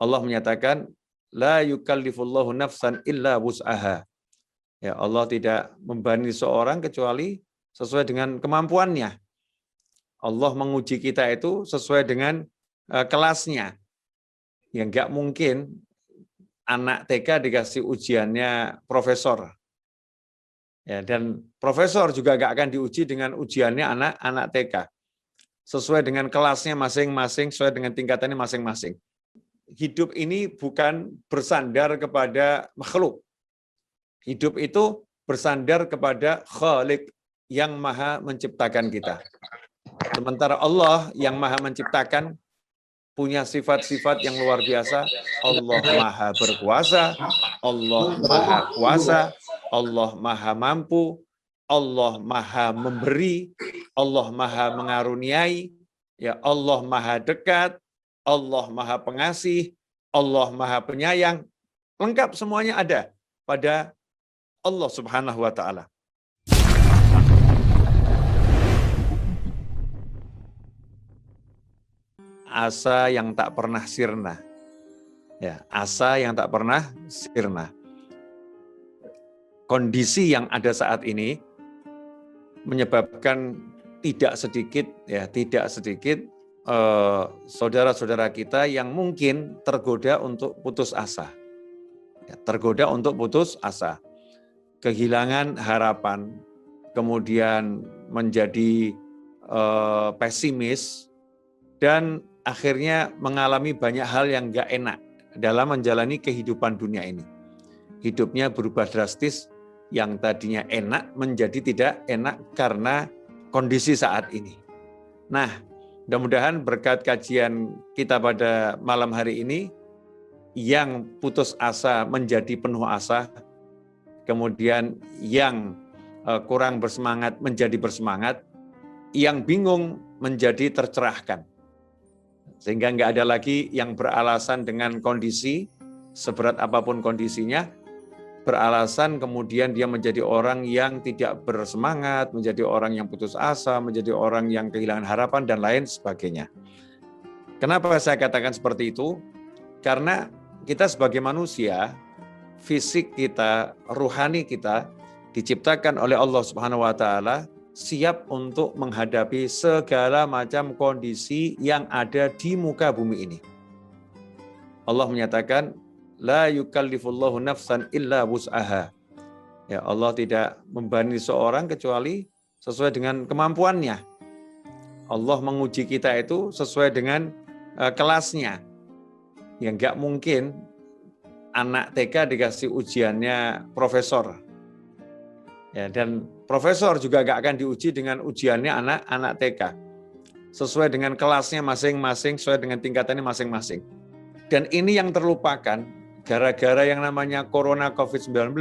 Allah menyatakan, la yukallifullahu nafsan illa wus'aha. Ya, Allah tidak membebani seorang kecuali sesuai dengan kemampuannya. Allah menguji kita itu sesuai dengan kelasnya. Ya, nggak mungkin anak TK dikasih ujiannya profesor. Ya, dan profesor juga nggak akan diuji dengan ujiannya anak TK. Sesuai dengan kelasnya masing-masing, sesuai dengan tingkatannya masing-masing. Hidup ini bukan bersandar kepada makhluk. Hidup itu bersandar kepada Khalik yang maha menciptakan kita. Sementara Allah yang maha menciptakan punya sifat-sifat yang luar biasa. Allah maha berkuasa, Allah maha kuasa, Allah maha mampu, Allah maha memberi, Allah maha mengaruniai, ya Allah maha dekat, Allah maha pengasih, Allah maha penyayang. Lengkap semuanya ada pada Allah Subhanahu wa taala. Asa yang tak pernah sirna. Ya, asa yang tak pernah sirna. Kondisi yang ada saat ini menyebabkan tidak sedikit saudara-saudara kita yang mungkin tergoda untuk putus asa. Ya, tergoda untuk putus asa. Kehilangan harapan, kemudian menjadi pesimis, dan akhirnya mengalami banyak hal yang gak enak dalam menjalani kehidupan dunia ini. Hidupnya berubah drastis, yang tadinya enak menjadi tidak enak karena kondisi saat ini. Nah, mudah-mudahan berkat kajian kita pada malam hari ini, yang putus asa menjadi penuh asa, kemudian yang kurang bersemangat menjadi bersemangat, yang bingung menjadi tercerahkan. Sehingga nggak ada lagi yang beralasan dengan kondisi, seberat apapun kondisinya, beralasan kemudian dia menjadi orang yang tidak bersemangat, menjadi orang yang putus asa, menjadi orang yang kehilangan harapan, dan lain sebagainya. Kenapa saya katakan seperti itu? Karena kita sebagai manusia, fisik kita, ruhani kita, diciptakan oleh Allah Subhanahu wa taala siap untuk menghadapi segala macam kondisi yang ada di muka bumi ini. Allah menyatakan, la yukallifullahu nafsan illa wus'aha. Ya, Allah tidak membebani seorang kecuali sesuai dengan kemampuannya. Allah menguji kita itu sesuai dengan kelasnya. Ya, nggak mungkin anak TK dikasih ujiannya profesor. Ya, dan profesor juga nggak akan diuji dengan ujiannya anak TK. Sesuai dengan kelasnya masing-masing, sesuai dengan tingkatannya masing-masing. Dan ini yang terlupakan, gara-gara yang namanya Corona COVID-19,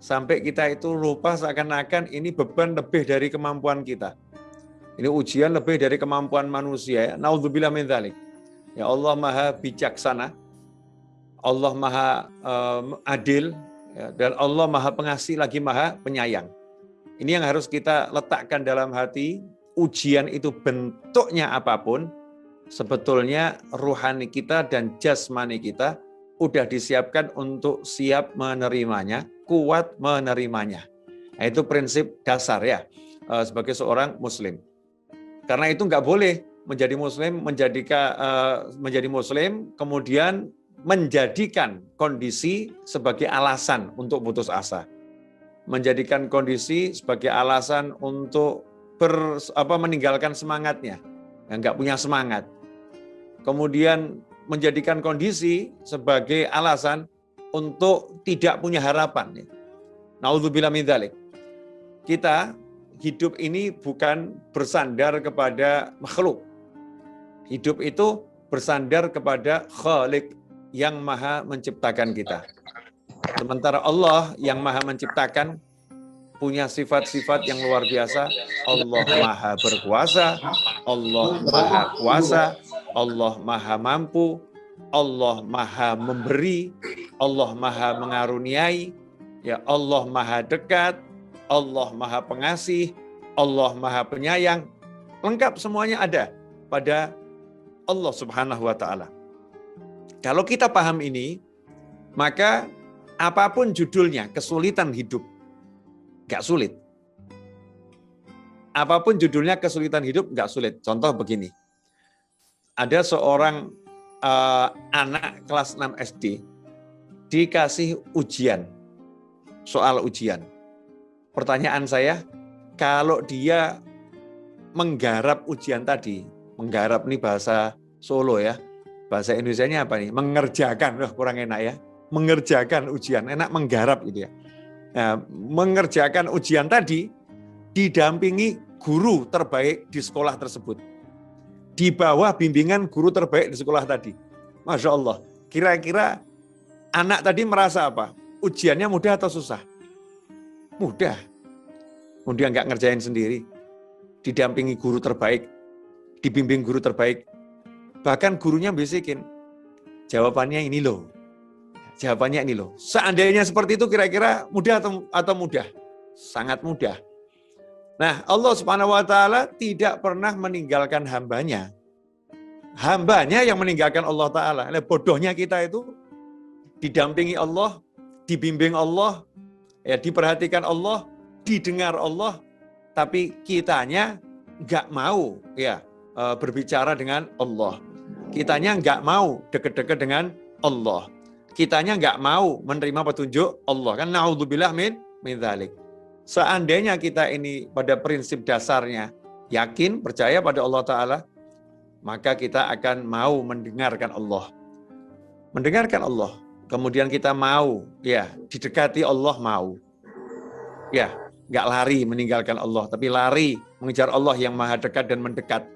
sampai kita itu lupa seakan-akan ini beban lebih dari kemampuan kita. Ini ujian lebih dari kemampuan manusia. Naudzubillah min dzalik. Ya, Allah maha bijaksana, Allah maha adil, ya, dan Allah maha pengasih lagi maha penyayang. Ini yang harus kita letakkan dalam hati. Ujian itu bentuknya apapun, sebetulnya ruhani kita dan jasmani kita udah disiapkan untuk siap menerimanya, kuat menerimanya. Nah, itu prinsip dasar ya sebagai seorang muslim. Karena itu nggak boleh menjadi muslim kemudian menjadikan kondisi sebagai alasan untuk putus asa, menjadikan kondisi sebagai alasan untuk meninggalkan semangatnya, yang nggak punya semangat, kemudian menjadikan kondisi sebagai alasan untuk tidak punya harapan. Naudzubillah min dzalik. Kita hidup ini bukan bersandar kepada makhluk. Hidup itu bersandar kepada Khalik yang maha menciptakan kita. Sementara Allah yang maha menciptakan punya sifat-sifat yang luar biasa. Allah maha berkuasa, Allah maha kuasa, Allah maha mampu, Allah maha memberi, Allah maha mengaruniai, ya Allah maha dekat, Allah maha pengasih, Allah maha penyayang. Lengkap semuanya ada pada Allah Subhanahu wa taala. Kalau kita paham ini, maka apapun judulnya, kesulitan hidup, nggak sulit. Apapun judulnya kesulitan hidup, nggak sulit. Contoh begini, ada seorang anak kelas 6 SD dikasih ujian, soal ujian. Pertanyaan saya, kalau dia menggarap ujian tadi, menggarap ini bahasa Solo ya, bahasa Indonesianya apa nih? Mengerjakan, kurang enak ya. Mengerjakan ujian, enak menggarap gitu ya. Nah, mengerjakan ujian tadi didampingi guru terbaik di sekolah tersebut. Di bawah bimbingan guru terbaik di sekolah tadi. Masya Allah. Kira-kira anak tadi merasa apa? Ujiannya mudah atau susah? Mudah. Dia nggak ngerjain sendiri. Didampingi guru terbaik. Dibimbing guru terbaik. Bahkan gurunya bisikin, jawabannya ini loh. Jawabannya ini loh. Seandainya seperti itu kira-kira mudah atau mudah? Sangat mudah. Nah, Allah Subhanahu wa Ta'ala tidak pernah meninggalkan hambanya. Hambanya yang meninggalkan Allah Ta'ala. Bodohnya kita itu didampingi Allah, dibimbing Allah, ya diperhatikan Allah, didengar Allah, tapi kitanya nggak mau ya berbicara dengan Allah. Kitanya nggak mau deket-deket dengan Allah. Kitanya nggak mau menerima petunjuk Allah. Kan na'udzubillah min dzalik. Seandainya kita ini pada prinsip dasarnya yakin, percaya pada Allah Ta'ala, maka kita akan mau mendengarkan Allah. Mendengarkan Allah. Kemudian kita mau, ya didekati Allah mau. Ya, nggak lari meninggalkan Allah, tapi lari mengejar Allah yang maha dekat dan mendekat.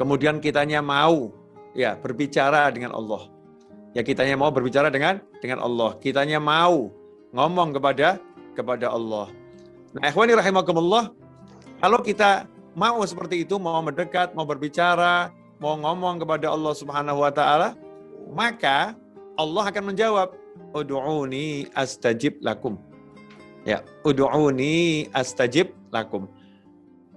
Kemudian kitanya mau, ya berbicara dengan Allah. Ya kitanya mau berbicara dengan Allah. Kitanya mau ngomong kepada Allah. Nah, ikhwani rahimakumullah, kalau kita mau seperti itu, mau mendekat, mau berbicara, mau ngomong kepada Allah Subhanahu wa Ta'ala, maka Allah akan menjawab, ud'uni astajib lakum. Ya, ud'uni astajib lakum.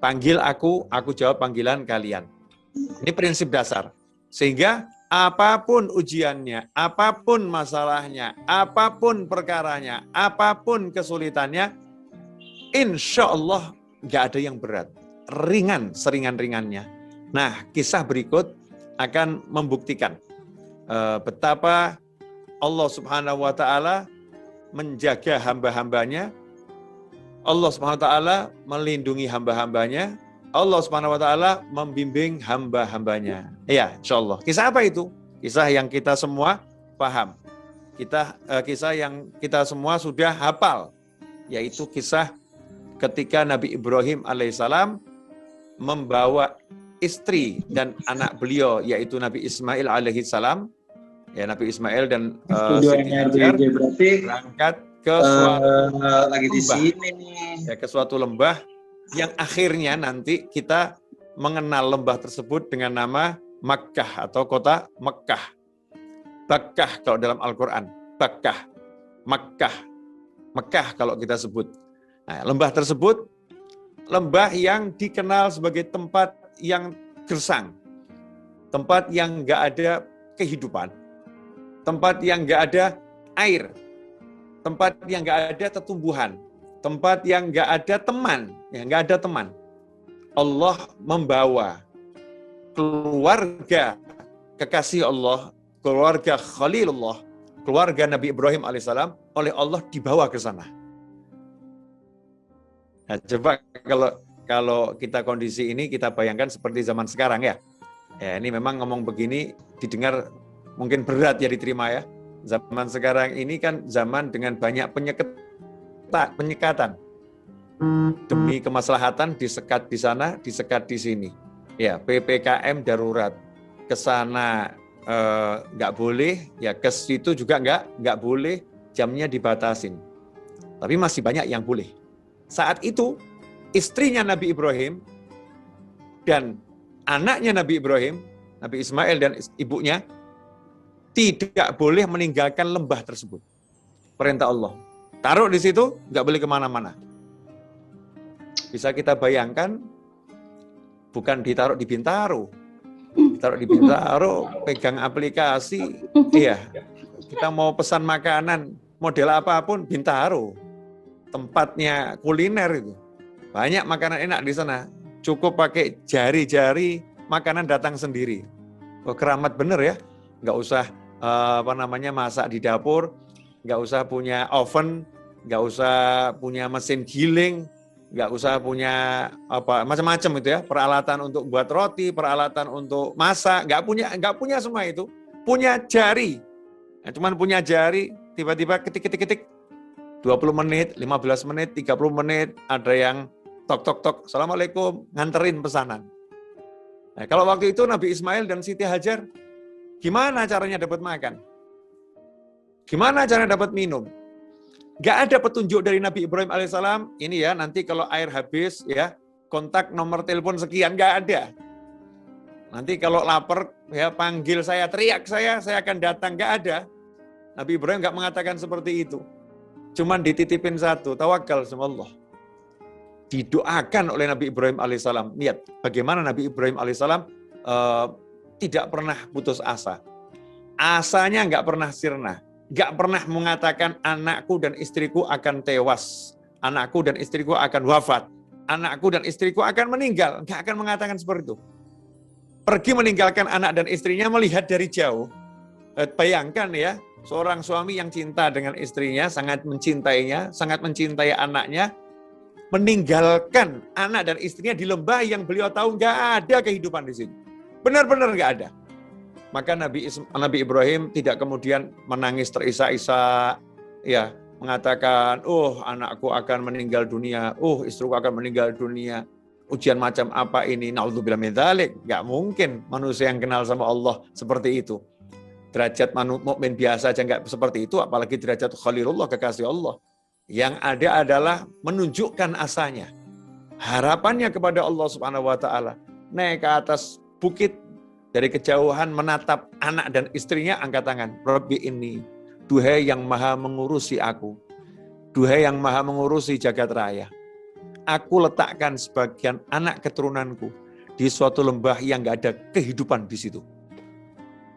Panggil aku jawab panggilan kalian. Ini prinsip dasar. Sehingga apapun ujiannya, apapun masalahnya, apapun perkaranya, apapun kesulitannya, insya Allah nggak ada yang berat. Ringan, seringan-ringannya. Nah, kisah berikut akan membuktikan betapa Allah Subhanahu wa Ta'ala menjaga hamba-hambanya, Allah Subhanahu wa Ta'ala melindungi hamba-hambanya, Allah Subhanahu wa Ta'ala membimbing hamba-hambanya. Ya, insya Allah. Kisah apa itu? Kisah yang kita semua paham. Kisah yang kita semua sudah hafal, yaitu kisah ketika Nabi Ibrahim alaihissalam membawa istri dan anak beliau, yaitu Nabi Ismail alaihissalam. Ya, Nabi Ismail dan Siti Hajar berangkat ke suatu lagi di lembah. Sini nih. Ya, ke suatu lembah yang akhirnya nanti kita mengenal lembah tersebut dengan nama Makkah atau kota Mekkah. Bakkah kalau dalam Al-Quran. Bakkah. Makkah. Mekkah kalau kita sebut. Nah, lembah tersebut, lembah yang dikenal sebagai tempat yang gersang. Tempat yang nggak ada kehidupan. Tempat yang nggak ada air. Tempat yang nggak ada tetumbuhan. Tempat yang nggak ada teman, ya nggak ada teman. Allah membawa keluarga kekasih Allah, keluarga Khalilullah, keluarga Nabi Ibrahim alaihissalam oleh Allah dibawa ke sana. Nah, coba kalau kita kondisi ini kita bayangkan seperti zaman sekarang ya. Ya ini memang ngomong begini didengar mungkin berat ya diterima ya. Zaman sekarang ini kan zaman dengan banyak penyekatan. Demi kemaslahatan disekat di sana, disekat di sini. Ya, PPKM darurat. Ke sana nggak boleh, ya ke situ juga nggak boleh, jamnya dibatasin. Tapi masih banyak yang boleh. Saat itu istrinya Nabi Ibrahim dan anaknya Nabi Ibrahim, Nabi Ismail dan ibunya tidak boleh meninggalkan lembah tersebut. Perintah Allah. Taruh di situ, nggak boleh kemana-mana. Bisa kita bayangkan, bukan ditaruh di Bintaro, taruh di Bintaro, pegang aplikasi, iya. Kita mau pesan makanan model apapun, Bintaro. Tempatnya kuliner itu. Banyak makanan enak di sana. Cukup pakai jari-jari, makanan datang sendiri. Oh, keramat bener ya. Nggak usah masak di dapur, nggak usah punya oven, nggak usah punya mesin giling, nggak usah punya macam-macam itu ya, peralatan untuk buat roti, peralatan untuk masak, nggak punya semua itu. Punya jari. Nah, cuman punya jari, tiba-tiba ketik-ketik-ketik 20 menit, 15 menit, 30 menit, ada yang tok-tok-tok, Assalamualaikum, nganterin pesanan. Nah, kalau waktu itu Nabi Ismail dan Siti Hajar, gimana caranya dapat makan? Gimana caranya dapat minum? Gak ada petunjuk dari Nabi Ibrahim alaihissalam, ini ya, nanti kalau air habis, ya kontak nomor telepon sekian, gak ada. Nanti kalau lapar, ya panggil saya, teriak saya akan datang, gak ada. Nabi Ibrahim gak mengatakan seperti itu. Cuman dititipin satu, tawakal sama Allah. Didoakan oleh Nabi Ibrahim alaihissalam. Lihat bagaimana Nabi Ibrahim alaihissalam tidak pernah putus asa. Asanya nggak pernah sirna. Nggak pernah mengatakan anakku dan istriku akan tewas. Anakku dan istriku akan wafat. Anakku dan istriku akan meninggal. Nggak akan mengatakan seperti itu. Pergi meninggalkan anak dan istrinya melihat dari jauh. Bayangkan ya, seorang suami yang cinta dengan istrinya, sangat mencintainya, sangat mencintai anaknya, meninggalkan anak dan istrinya di lembah yang beliau tahu nggak ada kehidupan di situ. Benar-benar nggak ada. Maka Nabi Ibrahim tidak kemudian menangis terisak-isak, ya mengatakan, anakku akan meninggal dunia, istriku akan meninggal dunia. Ujian macam apa ini? Na'udzubillah min dzalik. Nggak mungkin manusia yang kenal sama Allah seperti itu. Derajat mukmin biasa aja nggak seperti itu, apalagi derajat Khalilullah, kekasih Allah. Yang ada adalah menunjukkan asanya. Harapannya kepada Allah Subhanahu wa taala. Naik ke atas bukit dari kejauhan menatap anak dan istrinya, angkat tangan. Rabbi inni, duhai yang maha mengurusi aku. Duhai yang maha mengurusi jagat raya. Aku letakkan sebagian anak keturunanku di suatu lembah yang nggak ada kehidupan di situ.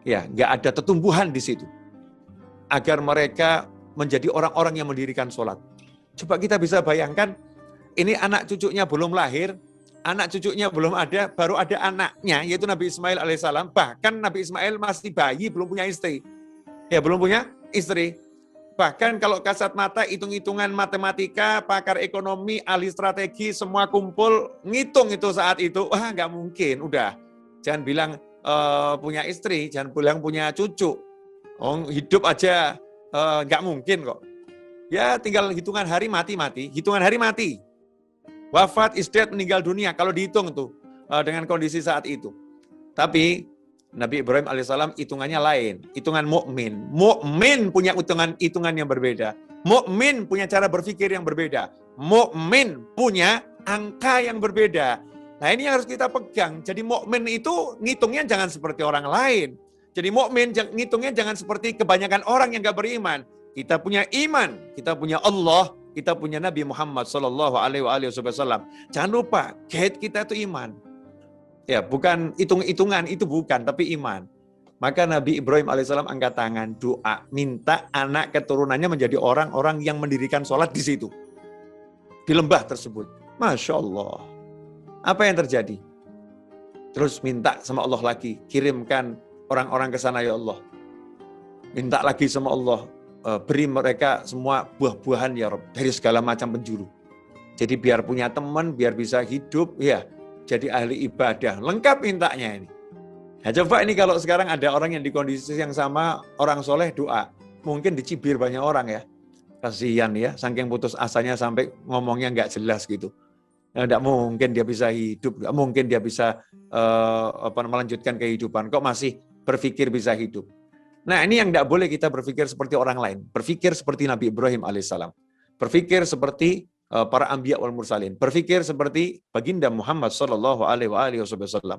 Ya, nggak ada tetumbuhan di situ. Agar mereka menjadi orang-orang yang mendirikan sholat. Coba kita bisa bayangkan, ini anak cucunya belum lahir, anak cucunya belum ada, baru ada anaknya, yaitu Nabi Ismail alaihissalam. Bahkan Nabi Ismail masih bayi, belum punya istri. Ya, belum punya istri. Bahkan kalau kasat mata, hitung-hitungan matematika, pakar ekonomi, ahli strategi, semua kumpul, ngitung itu saat itu, wah nggak mungkin, udah. Jangan bilang punya istri, jangan bilang punya cucu. Hidup aja nggak mungkin kok. Ya tinggal hitungan hari mati. Hitungan hari mati. Wafat, istirahat, meninggal dunia. Kalau dihitung tuh dengan kondisi saat itu. Tapi Nabi Ibrahim alaihissalam hitungannya lain. Hitungan mukmin. Mukmin punya hitungan yang berbeda. Mukmin punya cara berpikir yang berbeda. Mukmin punya angka yang berbeda. Nah ini yang harus kita pegang. Jadi mukmin itu ngitungnya jangan seperti orang lain. Jadi mukmin ngitungnya jangan seperti kebanyakan orang yang gak beriman. Kita punya iman, kita punya Allah, kita punya Nabi Muhammad Sallallahu Alaihi Wasallam. Jangan lupa, guide kita itu iman. Ya, bukan hitung-hitungan, itu bukan, tapi iman. Maka Nabi Ibrahim alaihissalam angkat tangan, doa, minta anak keturunannya menjadi orang-orang yang mendirikan sholat di situ. Di lembah tersebut. Masya Allah. Apa yang terjadi? Terus minta sama Allah lagi, kirimkan orang-orang ke sana ya Allah. Minta lagi sama Allah, beri mereka semua buah-buahan ya Rabb, dari segala macam penjuru. Jadi biar punya teman, biar bisa hidup, ya jadi ahli ibadah. Lengkap mintanya ini. Nah, coba ini kalau sekarang ada orang yang di kondisi yang sama, orang soleh doa. Mungkin dicibir banyak orang ya. Kasihan ya, saking putus asanya sampai ngomongnya nggak jelas gitu. Tidak mungkin dia bisa hidup, tidak mungkin dia bisa melanjutkan kehidupan. Kok masih berpikir bisa hidup? Nah ini yang tidak boleh kita berpikir seperti orang lain. Berpikir seperti Nabi Ibrahim alaihissalam. Berpikir seperti para anbiya wal mursalin. Berpikir seperti baginda Muhammad sallallahu alaihi wasallam.